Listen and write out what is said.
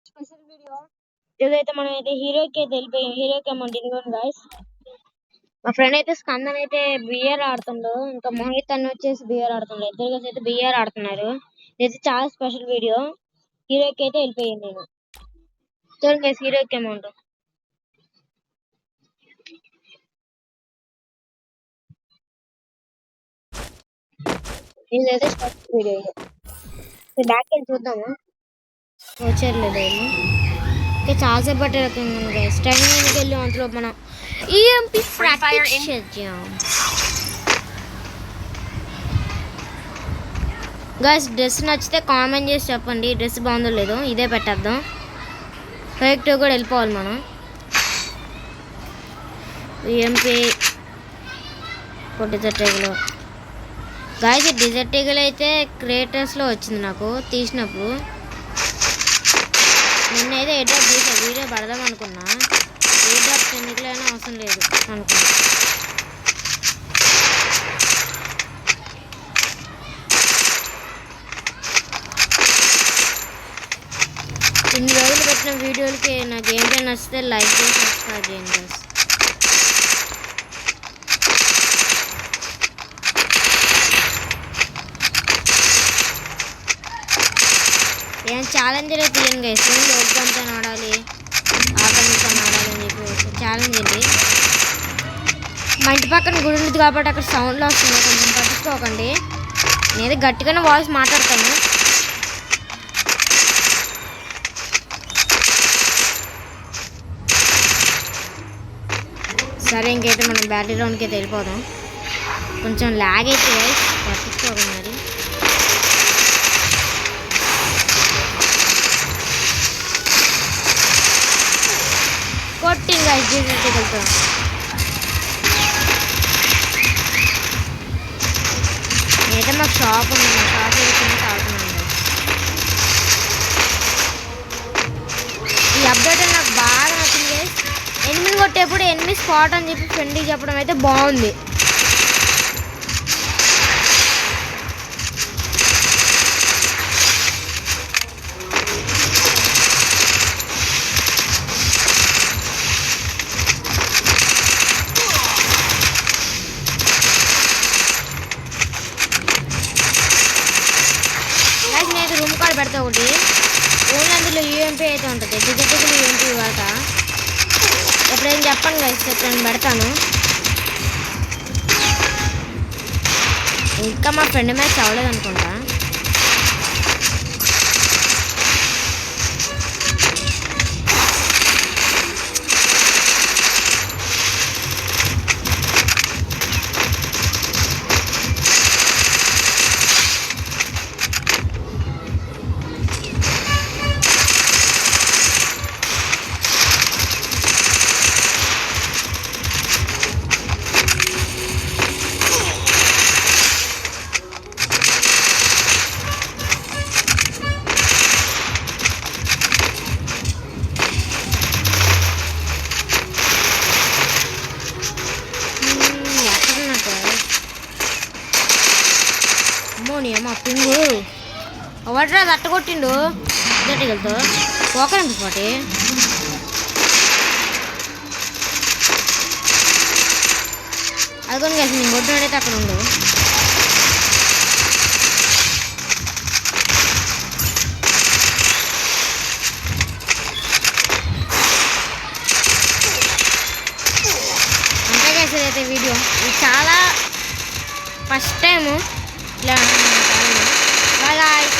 Special video. ఇదైతే మనం అయితే హీరోకి అయితే వెళ్ళిపోయాం. హీరోకి అమౌంట్ ఇదిగోండి గాయస్. మా ఫ్రెండ్ అయితే స్కందన్ అయితే బిఆర్ ఆడుతుండు, ఇంకా మోహిత్ అన్న వచ్చేసి బిఆర్ ఆడుతుండు. ఇద్దరు కలిసి అయితే బిఆర్ ఆడుతున్నారు. ఇది చాలా స్పెషల్ వీడియో. హీరోకి అయితే వెళ్ళిపోయాను నేను. చూడండి గైస్, హీరోకి అమౌంట్ ఇదైతే స్పెషల్ వీడియో. బ్యాక్ వెళ్ళి చూద్దాము. వచ్చారులేదు ఇంకా చాలాసేపు పట్టే రకంగా గైస్. ట్రైనింగ్కి వెళ్ళి అందులో మనం ఈఎంపీ ప్రాక్టీస్ చేద్దాం గైస్. డ్రెస్ నచ్చితే కామెంట్ చేసి చెప్పండి, డ్రెస్ బాగుందో లేదో. ఇదే పెట్టేద్దాం. ఫైక్ టూ కూడా వెళ్ళిపోవాలి మనం. EMP desert eagle guys. ఈ డిజర్ట్ ఈగల్ అయితే క్రియేటర్స్లో వచ్చింది నాకు తీసినప్పుడు. నిన్నైతే ఏ డ్రాప్ తీసా, వీడియో పడదాం అనుకున్నా. ఏ డ్రాప్ ఎన్నికలైనా అవసరం లేదు అనుకున్నా. ఇన్ని రోజులు పెట్టిన వీడియోలకి నా గేమ్ ప్లే నచ్చితే లైక్ చేసి సబ్స్క్రైబ్ చేయండి. ఏం ఛాలెంజ్లో తీయండి గైస్. లోకంతో ఆడాలి, ఆకలితో ఆడాలి అని చెప్పి ఛాలెంజ్ అండి. మా ఇంటి పక్కన గుడి ఉంది కాబట్టి అక్కడ సౌండ్లో వస్తుంది, కొంచెం పట్టించుకోకండి. నేనే గట్టిగానే వాయిస్ మాట్లాడతాను. సరే, ఇంకైతే మనం బ్యాటరీ రౌండ్కి అయితే వెళ్ళిపోదాం. కొంచెం లాగ్ అయితే పట్టించుకోకండి మరి. కొట్టింగ్ గైస్, వెళ్తాం. నేనైతే మాకు షాప్ ఉంది, మా షాప్ వేసుకుని తాగుతున్నాను. ఈ అప్డేట్ నాకు బాగా నచ్చింది గైస్. ఎనిమిది కొట్టేప్పుడు ఎనిమిది స్పాట్ అని చెప్పి ఫ్రెండ్కి చెప్పడం అయితే బాగుంది. నేనైతే రూమ్ కార్డ్ పెడతా ఒకటి. ఓన్లీ అందులో యూఎంపీ అయితే ఉంటుంది. డిజిటల్ యూఎంపీ వాట ఎప్పుడైనా చెప్పండి గైస్, ఎప్పుడైనా పెడతాను. ఇంకా మా ఫ్రెండ్ మ్యాచ్ అవ్వలేదు అనుకుంటా. అమ్మ పింగు ఒకటిరా తట్ట కొట్టిండు గట్టిగలతో పోకరండి పాటి. అదికొని కలిసి నేను కొట్టినట్టయితే అక్కడ ఉండు. అంతే కలిసి అయితే వీడియో చాలా ఫస్ట్ టైము ఇలా. Bye guys.